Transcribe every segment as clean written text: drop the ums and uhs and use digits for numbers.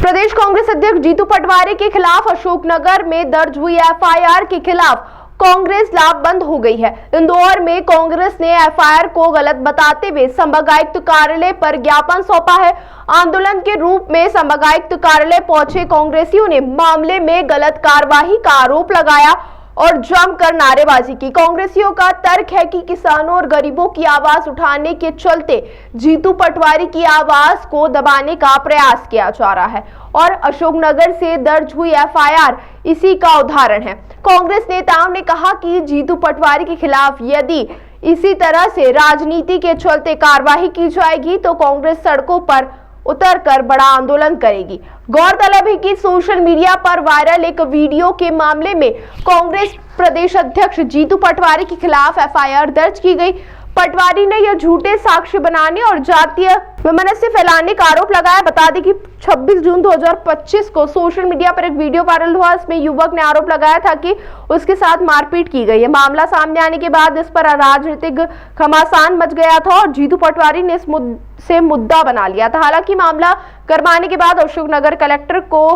प्रदेश कांग्रेस अध्यक्ष जीतू पटवारी के खिलाफ अशोकनगर में दर्ज हुई एफआईआर के खिलाफ कांग्रेस लामबंद हो गई है। इंदौर में कांग्रेस ने एफआईआर को गलत बताते हुए संभागायुक्त कार्यालय पर ज्ञापन सौंपा है। आंदोलन के रूप में संभागायुक्त कार्यालय पहुंचे कांग्रेसियों ने मामले में गलत कार्यवाही का आरोप लगाया और जमकर नारेबाजी की। कांग्रेसियों का तर्क है कि किसानों और गरीबों की आवाज उठाने के चलते जीतू पटवारी की आवाज को दबाने का प्रयास किया जा रहा है और अशोकनगर से दर्ज हुई एफआईआर इसी का उदाहरण है। कांग्रेस नेताओं ने कहा कि जीतू पटवारी के खिलाफ यदि इसी तरह से राजनीति के चलते कार्रवाई की जाएगी तो कांग्रेस सड़कों पर उतरकर बड़ा आंदोलन करेगी। गौरतलब है कि सोशल मीडिया पर वायरल एक वीडियो के मामले में कांग्रेस प्रदेश अध्यक्ष जीतू पटवारी के खिलाफ एफआईआर दर्ज की गई। पटवारी ने यह झूठे साक्ष्य बनाने और जातीय वैमनस्य फैलाने का आरोप लगाया। बता दें कि 26 जून 2025 को सोशल मीडिया पर एक वीडियो वायरल हुआ। इसमें युवक ने आरोप लगाया था कि उसके साथ मारपीट की गई है। मामला सामने आने के बाद इस पर राजनीतिक घमासान मच गया था और जीतू पटवारी ने इसे मुद्दा बना लिया था। हालांकि मामला गरमाने के बाद अशोकनगर कलेक्टर को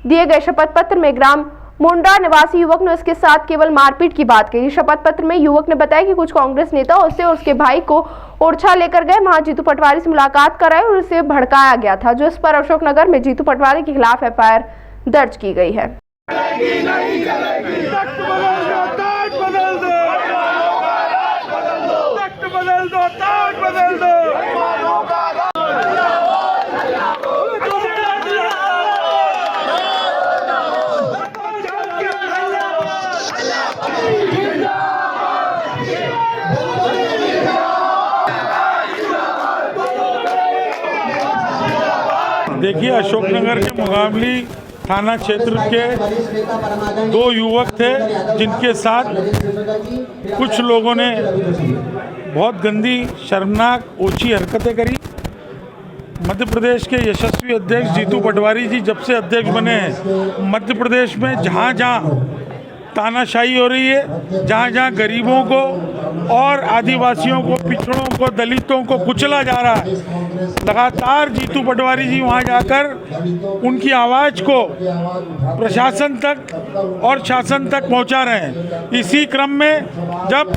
दिए गए शपथ पत्र में ग्राम मुंडा निवासी युवक ने उसके साथ केवल मारपीट की बात कही। शपथ पत्र में युवक ने बताया कि कुछ कांग्रेस नेता उसे और उसके भाई को ओरछा लेकर गए, वहां जीतू पटवारी से मुलाकात कराई और उसे भड़काया गया था, जो इस पर अशोकनगर में जीतू पटवारी के खिलाफ एफआईआर दर्ज की गई है। देखिए, अशोकनगर के मुगावली थाना क्षेत्र के दो युवक थे जिनके साथ कुछ लोगों ने बहुत गंदी, शर्मनाक, ओछी हरकतें करी। मध्य प्रदेश के यशस्वी अध्यक्ष जीतू पटवारी जी जब से अध्यक्ष बने हैं, मध्य प्रदेश में जहाँ जहाँ तानाशाही हो रही है, जहाँ जहाँ गरीबों को और आदिवासियों को, पिछड़ों को, दलितों को कुचला जा रहा है, लगातार जीतू पटवारी जी वहाँ जाकर उनकी आवाज़ को प्रशासन तक और शासन तक पहुँचा रहे हैं। इसी क्रम में जब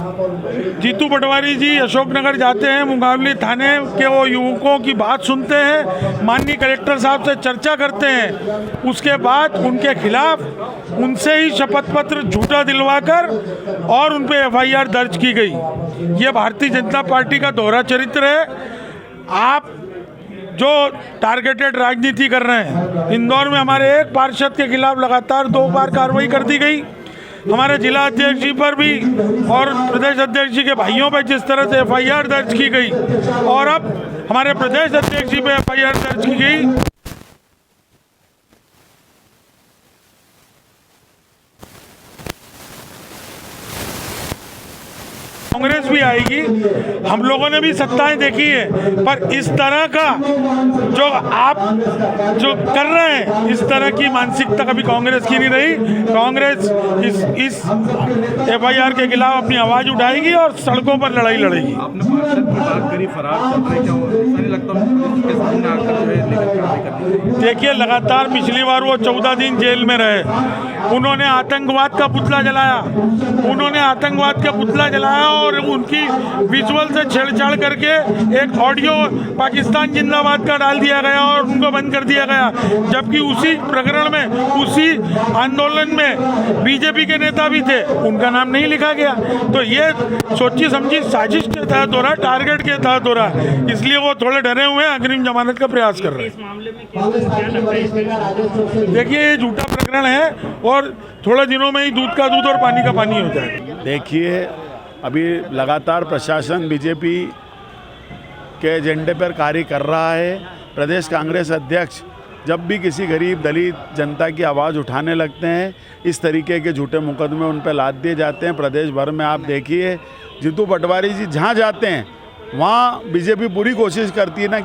जीतू पटवारी जी अशोकनगर जाते हैं, मुगावली थाने के वो युवकों की बात सुनते हैं, माननीय कलेक्टर साहब से चर्चा करते हैं, उसके बाद उनके खिलाफ उनसे ही शपथ पत्र झूठा दिलवाकर और उन पे एफआईआर दर्ज की गई। ये भारतीय जनता पार्टी का दोहरा चरित्र है। आप जो टारगेटेड राजनीति कर रहे हैं, इंदौर में हमारे एक पार्षद के खिलाफ लगातार 2 बार कार्रवाई कर दी गई। हमारे जिला अध्यक्ष जी पर भी और प्रदेश अध्यक्ष जी के भाइयों पर जिस तरह से एफआईआर दर्ज की गई और अब हमारे प्रदेश अध्यक्ष जी पे एफआईआर दर्ज की गई। कांग्रेस भी आएगी, हम लोगों ने भी सत्ताएं देखी है, पर इस तरह का जो आप जो कर रहे हैं, इस तरह की मानसिकता कभी कांग्रेस की नहीं रही। कांग्रेस इस एफआईआर के खिलाफ अपनी आवाज उठाएगी और सड़कों पर लड़ाई लड़ेगी। देखिए, लगातार पिछली बार वो 14 दिन जेल में रहे, उन्होंने आतंकवाद का पुतला जलाया, और उनकी विजुअल से छेड़छाड़ करके एक ऑडियो पाकिस्तान जिंदाबाद का डाल दिया गया और उनको बंद कर दिया गया, जबकि उसी प्रकरण में, उसी आंदोलन में बीजेपी के नेता भी थे, उनका नाम नहीं लिखा गया। तो ये सोची समझी साजिश के तहत हो रहा है, टारगेट के तहत हो रहा है, इसलिए वो थोड़े डरे हुए हैं, अग्रिम जमानत का प्रयास कर रहे हैं। देखिए, ये झूठा प्रकरण है और थोड़े दिनों में ही दूध का दूध और पानी का पानी हो जाएगा। देखिए, अभी लगातार प्रशासन बीजेपी के एजेंडे पर कार्य कर रहा है। प्रदेश कांग्रेस अध्यक्ष जब भी किसी गरीब दलित जनता की आवाज़ उठाने लगते हैं, इस तरीके के झूठे मुकदमे उन पर लाद दिए जाते हैं। प्रदेश भर में आप देखिए, जीतू पटवारी जी जहाँ जाते हैं वहाँ बीजेपी पूरी कोशिश करती है ना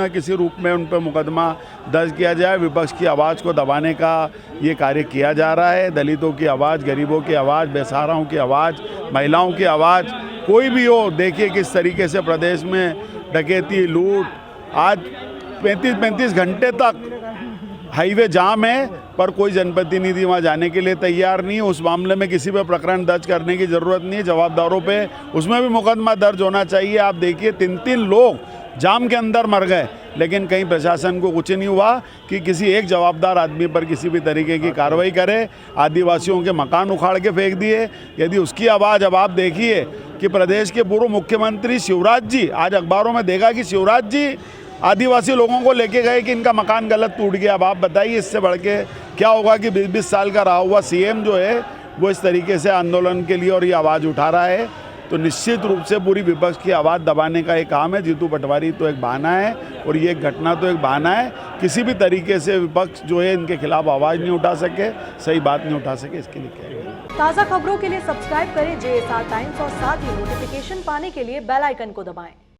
किसी रूप में उन पर मुकदमा दर्ज किया जाए। विपक्ष की आवाज़ को दबाने का ये कार्य किया जा रहा है। दलितों की आवाज़, गरीबों की आवाज़, बेसहाराओं की आवाज़, महिलाओं की आवाज़, कोई भी हो, देखिए किस तरीके से प्रदेश में डकैती, लूट, आज 35-35 घंटे तक हाईवे जाम है पर कोई जनप्रतिनिधि वहाँ जाने के लिए तैयार नहीं है। उस मामले में किसी पे प्रकरण दर्ज करने की ज़रूरत नहीं है, जवाबदारों पे उसमें भी मुकदमा दर्ज होना चाहिए। आप देखिए 3-3 लोग जाम के अंदर मर गए, लेकिन कहीं प्रशासन को कुछ नहीं हुआ कि किसी एक जवाबदार आदमी पर किसी भी तरीके की कार्रवाई करे। आदिवासियों के मकान उखाड़ के फेंक दिए। यदि उसकी आवाज़ अब आप देखिए कि प्रदेश के पूर्व मुख्यमंत्री शिवराज जी, आज अखबारों में देखा कि शिवराज जी आदिवासी लोगों को लेके गए कि इनका मकान गलत टूट गया। अब आप बताइए इससे बढ़ के क्या होगा कि 20-20 साल का रहा हुआ सीएम जो है वो इस तरीके से आंदोलन के लिए और ये आवाज़ उठा रहा है। तो निश्चित रूप से पूरी विपक्ष की आवाज़ दबाने का एक काम है। जीतू पटवारी तो एक बहाना है और ये घटना तो एक बहाना है। किसी भी तरीके से विपक्ष जो है इनके खिलाफ आवाज़ नहीं उठा सके, सही बात नहीं उठा सके, इसके लिए क्या है। ताज़ा खबरों के लिए सब्सक्राइब करें JSR टाइम्स और साथ ही नोटिफिकेशन पाने के लिए बेल आइकन को दबाएं।